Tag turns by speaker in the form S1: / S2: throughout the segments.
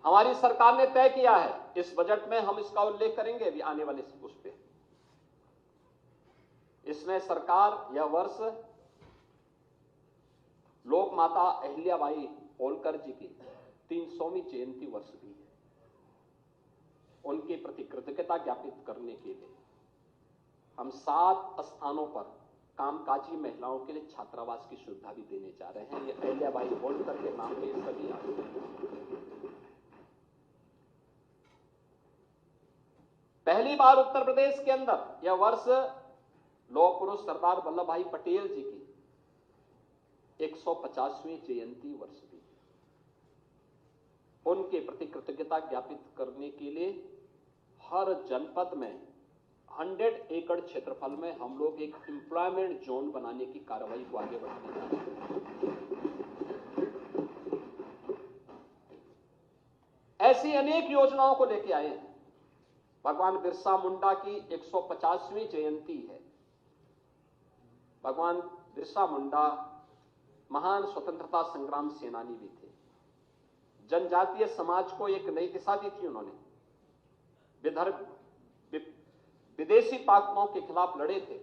S1: हमारी सरकार ने तय किया है, इस बजट में हम इसका उल्लेख करेंगे अभी आने वाले उस पे। इसमें सरकार यह वर्ष लोक माता अहिल्याबाई होलकर जी की 300वीं जयंती वर्ष भी है। उनके प्रति कृतज्ञता ज्ञापित करने के लिए हम 7 स्थानों पर कामकाजी महिलाओं के लिए छात्रावास की सुविधा भी देने जा रहे हैं। ये अहिल्याबाई होलकर के नाम पे सभी आते हैं। पहली बार उत्तर प्रदेश के अंदर यह वर्ष लौह पुरुष सरदार वल्लभ भाई पटेल जी की 150वीं जयंती वर्ष भी। उनके प्रति कृतज्ञता ज्ञापित करने के लिए हर जनपद में 100 एकड़ क्षेत्रफल में हम लोग एक एम्प्लॉयमेंट जोन बनाने की कार्रवाई को आगे बढ़ाने जा रहे हैं। ऐसी अनेक योजनाओं को लेकर आए हैं। भगवान बिरसा मुंडा की 150वीं जयंती है। भगवान बिरसा मुंडा महान स्वतंत्रता संग्राम सेनानी भी थे। जनजातीय समाज को एक नई दिशा दी थी उन्होंने। विदेशी ताकतों के खिलाफ लड़े थे।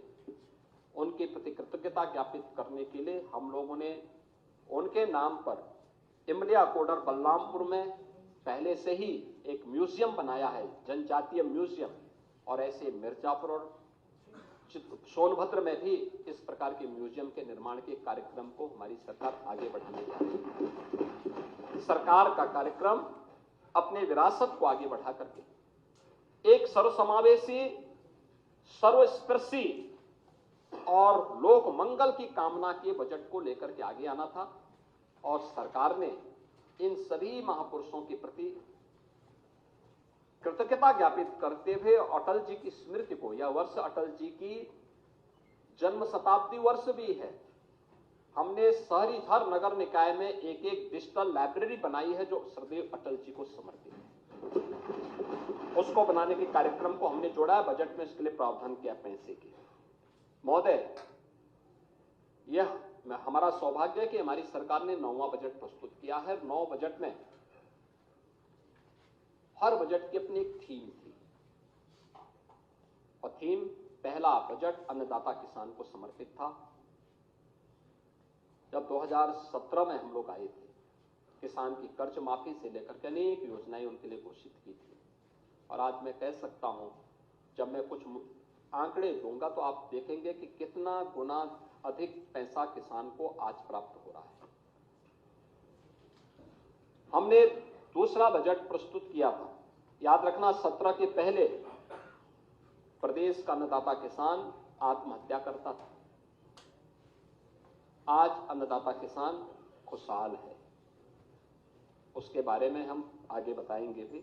S1: उनके प्रति कृतज्ञता ज्ञापित करने के लिए हम लोगों ने उनके नाम पर इमलिया कोडर बलरामपुर में पहले से ही एक म्यूजियम बनाया है, जनजातीय म्यूजियम। और ऐसे मिर्जापुर और सोनभद्र में भी इस प्रकार के म्यूजियम के निर्माण के कार्यक्रम को हमारी सरकार आगे बढ़ाने जा रही है। सरकार का कार्यक्रम अपने विरासत को आगे बढ़ा करके एक सर्वसमावेशी, सर्वस्पर्शी और लोक मंगल की कामना के बजट को लेकर के आगे आना था। और सरकार ने इन सभी महापुरुषों के प्रति कृतज्ञता ज्ञापित करते हुए अटल जी की स्मृति को, यह वर्ष अटल जी की जन्म शताब्दी वर्ष भी है, हमने शहरी हर नगर निकाय में एक एक डिजिटल लाइब्रेरी बनाई है जो सदैव अटल जी को समर्पित है। उसको बनाने के कार्यक्रम को हमने जोड़ा है बजट में, इसके लिए प्रावधान किया पैसे की। महोदय, यह हमारा सौभाग्य है कि हमारी सरकार ने 9वां बजट प्रस्तुत किया है। 9 बजट में हर बजट की अपनी एक थीम थी। और थीम, पहला बजट अन्नदाता किसान को समर्पित था। जब 2017 में हम लोग आए थे, किसान की कर्ज माफी से लेकर के अनेक योजनाएं उनके लिए घोषित की थी। और आज मैं कह सकता हूं, जब मैं कुछ आंकड़े दूंगा तो आप देखेंगे कि कितना गुना अधिक पैसा किसान को आज प्राप्त हो रहा है। हमने दूसरा बजट प्रस्तुत किया था। याद रखना, 17 के पहले प्रदेश का अन्नदाता किसान आत्महत्या करता था। आज अन्नदाता किसान खुशहाल है। उसके बारे में हम आगे बताएंगे भी।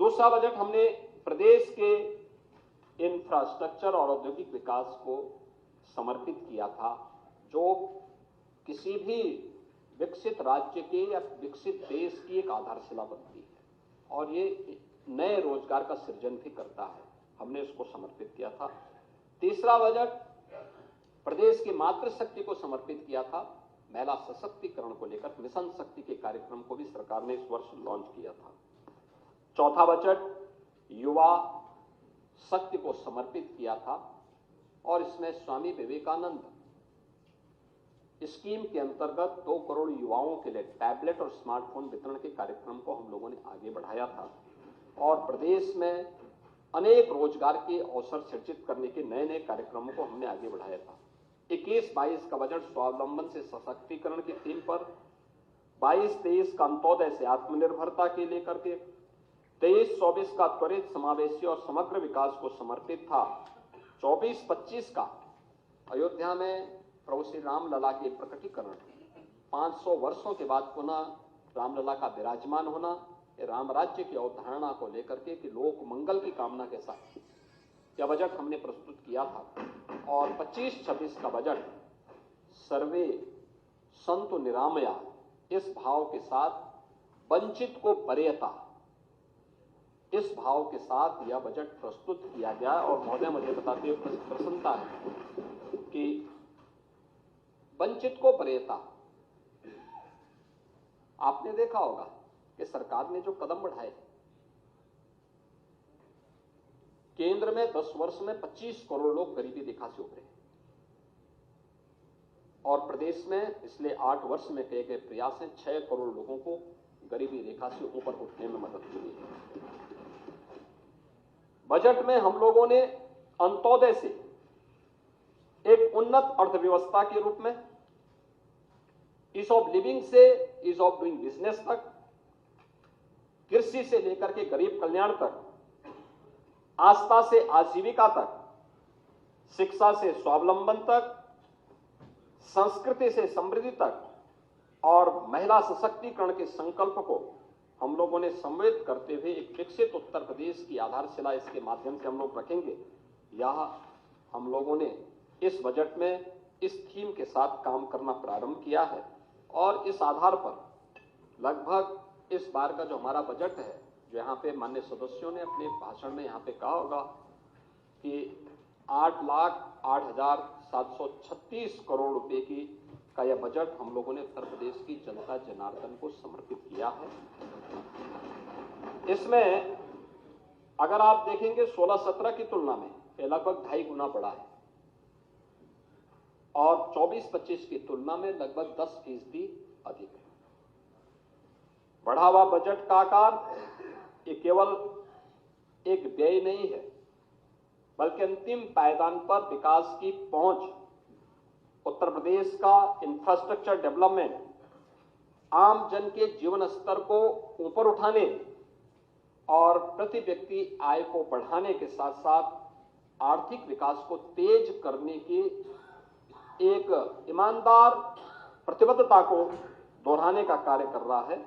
S1: दूसरा बजट हमने प्रदेश के इंफ्रास्ट्रक्चर और औद्योगिक विकास को समर्पित किया था, जो किसी भी विकसित राज्य के या विकसित देश की एक आधारशिला बनती है और ये नए रोजगार का सृजन भी करता है। हमने उसको समर्पित किया था। तीसरा बजट प्रदेश की मातृशक्ति को समर्पित किया था। महिला सशक्तिकरण को लेकर मिशन शक्ति के कार्यक्रम को भी सरकार ने इस वर्ष लॉन्च किया था। चौथा बजट युवा शक्ति को समर्पित किया था और इसमें स्वामी विवेकानंद स्कीम के अंतर्गत 2 करोड़ युवाओं के लिए टैबलेट और स्मार्टफोन वितरण के कार्यक्रम को हम लोगों ने आगे बढ़ाया था। और प्रदेश में अनेक रोजगार के अवसर सृजित करने के नए नए कार्यक्रमों को हमने आगे बढ़ाया था। 21-22 का बजट स्वावलंबन से सशक्तिकरण की थीम पर, 22-23 का अंत्योदय से आत्मनिर्भरता के लेकर के, 23-24 का त्वरित समावेशी और समग्र विकास को समर्पित था। 24-25 का अयोध्या में प्रभु श्री रामलला के प्रकटीकरण, 500 वर्षों के बाद पुनः रामलला का विराजमान होना, राम राज्य की अवधारणा को लेकर के कि लोक मंगल की कामना के साथ यह बजट हमने प्रस्तुत किया था। और 25-26 का बजट सर्वे संतु निरामया, इस भाव के साथ वंचित को वरीयता, इस भाव के साथ यह बजट प्रस्तुत किया गया। और महोदय, मुझे बताते हुए प्रसन्नता है कि वंचित को वरीयता, आपने देखा होगा कि सरकार ने जो कदम बढ़ाए, केंद्र में 10 वर्ष में 25 करोड़ लोग गरीबी रेखा से उभरे और प्रदेश में पिछले 8 वर्ष में किए गए प्रयास हैं 6 करोड़ लोगों को गरीबी रेखा से ऊपर उठने में मदद मिली है। बजट में हम लोगों ने अंत्योदय से एक उन्नत अर्थव्यवस्था के रूप में, ईज ऑफ लिविंग से ईज ऑफ डूइंग बिजनेस तक, कृषि से लेकर के गरीब कल्याण तक, आस्था से आजीविका तक, शिक्षा से स्वावलंबन तक, संस्कृति से समृद्धि तक और महिला सशक्तिकरण के संकल्प को हम लोगों ने सम्मिलित करते हुए एक विकसित उत्तर प्रदेश की आधारशिला इसके माध्यम से हम लोग रखेंगे। यह हम लोगों ने इस बजट में इस थीम के साथ काम करना प्रारंभ किया है और इस आधार पर लगभग इस बार का जो हमारा बजट है, जो यहाँ पे माननीय सदस्यों ने अपने भाषण में यहाँ पे कहा होगा कि 8,08,736 करोड़ रुपए की का यह बजट हम लोगों ने उत्तर प्रदेश की जनता जनार्दन को समर्पित किया है। इसमें अगर आप देखेंगे 16-17 की तुलना में यह लगभग 2.5 गुना बढ़ा है और 24-25 की तुलना में लगभग 10% अधिक है। बढ़ा हुआ बजट का आकार ये केवल एक व्यय नहीं है, बल्कि अंतिम पायदान पर विकास की पहुंच, उत्तर प्रदेश का इंफ्रास्ट्रक्चर डेवलपमेंट, आम जन के जीवन स्तर को ऊपर उठाने और प्रति व्यक्ति आय को बढ़ाने के साथ साथ आर्थिक विकास को तेज करने की एक ईमानदार प्रतिबद्धता को दोहराने का कार्य कर रहा है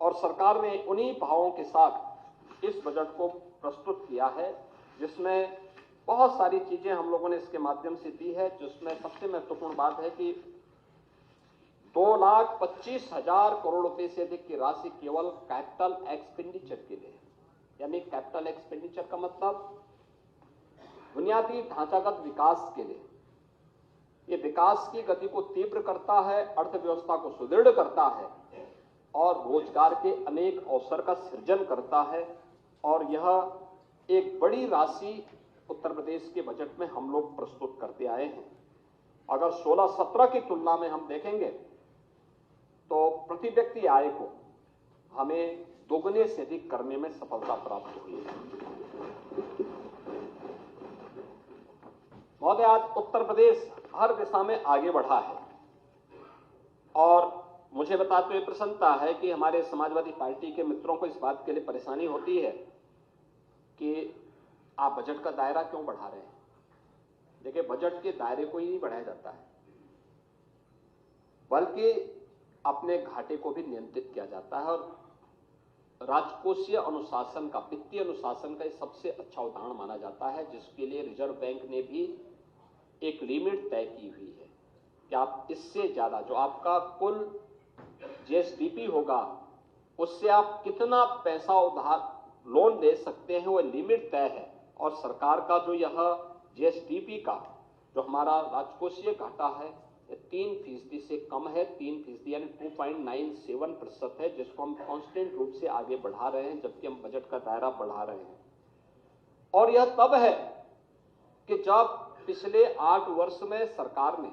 S1: और सरकार ने उन्हीं भावों के साथ इस बजट को प्रस्तुत किया है, जिसमें बहुत सारी चीजें हम लोगों ने इसके माध्यम से दी है। जिसमें सबसे महत्वपूर्ण बात है कि 2,25,000 करोड़ रुपए से अधिक की राशि केवल कैपिटल एक्सपेंडिचर के लिए, यानी कैपिटल एक्सपेंडिचर का मतलब बुनियादी ढांचागत विकास के लिए। ये विकास की गति को तीव्र करता है, अर्थव्यवस्था को सुदृढ़ करता है और रोजगार के अनेक अवसर का सृजन करता है और यह एक बड़ी राशि उत्तर प्रदेश के बजट में हम लोग प्रस्तुत करते आए हैं। अगर 16-17 की तुलना में हम देखेंगे तो प्रति व्यक्ति आय को हमें दोगुने से अधिक करने में सफलता प्राप्त हुई है। महोदय, आज उत्तर प्रदेश हर दिशा में आगे बढ़ा है और मुझे बताते हुए प्रसन्नता है कि हमारे समाजवादी पार्टी के मित्रों को इस बात के लिए परेशानी होती है कि आप बजट का दायरा क्यों बढ़ा रहे हैं। देखिए, बजट के दायरे को ही नहीं बढ़ाया जाता है, बल्कि अपने घाटे को भी नियंत्रित किया जाता है और राजकोषीय अनुशासन का, वित्तीय अनुशासन का सबसे अच्छा उदाहरण माना जाता है, जिसके लिए रिजर्व बैंक ने भी एक लिमिट तय की हुई है कि आप इससे ज्यादा जो आपका कुल जीएसडीपी होगा उससे आप कितना पैसा उधार लोन दे सकते हैं, वो लिमिट तय है। और सरकार का जो यह जीएसडीपी का जो हमारा राजकोषीय घाटा है 3% से कम है, 3% यानी 2.97% है, जिसको हम कांस्टेंट रूप से आगे बढ़ा रहे हैं, जबकि हम बजट का दायरा बढ़ा रहे हैं। और यह तब है कि जब पिछले 8 वर्ष में सरकार ने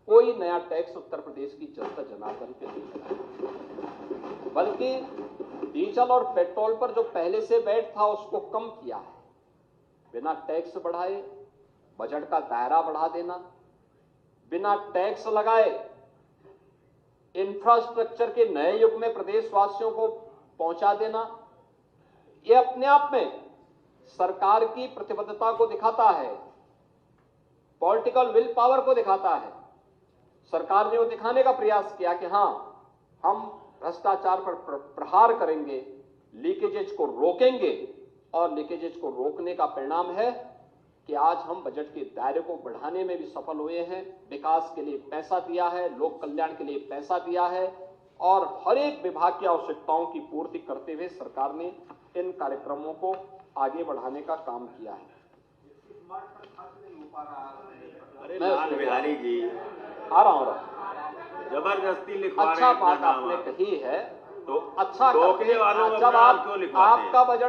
S1: कोई नया टैक्स उत्तर प्रदेश की जनता जनार्दन पे नहीं लगाया, बल्कि डीजल और पेट्रोल पर जो पहले से वैट था उसको कम किया है। बिना टैक्स बढ़ाए बजट का दायरा बढ़ा देना, बिना टैक्स लगाए इंफ्रास्ट्रक्चर के नए युग में प्रदेशवासियों को पहुंचा देना, यह अपने आप में सरकार की प्रतिबद्धता को दिखाता है, पॉलिटिकल विल पावर को दिखाता है। सरकार ने वो दिखाने का प्रयास किया कि हां, हम भ्रष्टाचार पर प्रहार करेंगे, लीकेजेज को रोकेंगे और लीकेजेज को रोकने का परिणाम है कि आज हम बजट के दायरे को बढ़ाने में भी सफल हुए हैं। विकास के लिए पैसा दिया है, लोक कल्याण के लिए पैसा दिया है और हर एक विभाग की आवश्यकताओं की पूर्ति करते हुए सरकार ने इन कार्यक्रमों को आगे बढ़ाने का काम किया है।
S2: अरे लाल बिहारी जी,
S1: आ रहा हूं।
S2: जबरदस्ती लिखवा रहे
S1: अच्छा
S2: हैं अपना
S1: बात
S2: नाम
S1: आपने
S2: आप।
S1: कही है।
S2: तो
S1: अच्छा
S2: टोकने वालों को
S1: जब
S2: अपना नाम क्यों लिखवाते हैं?
S1: आपका बजट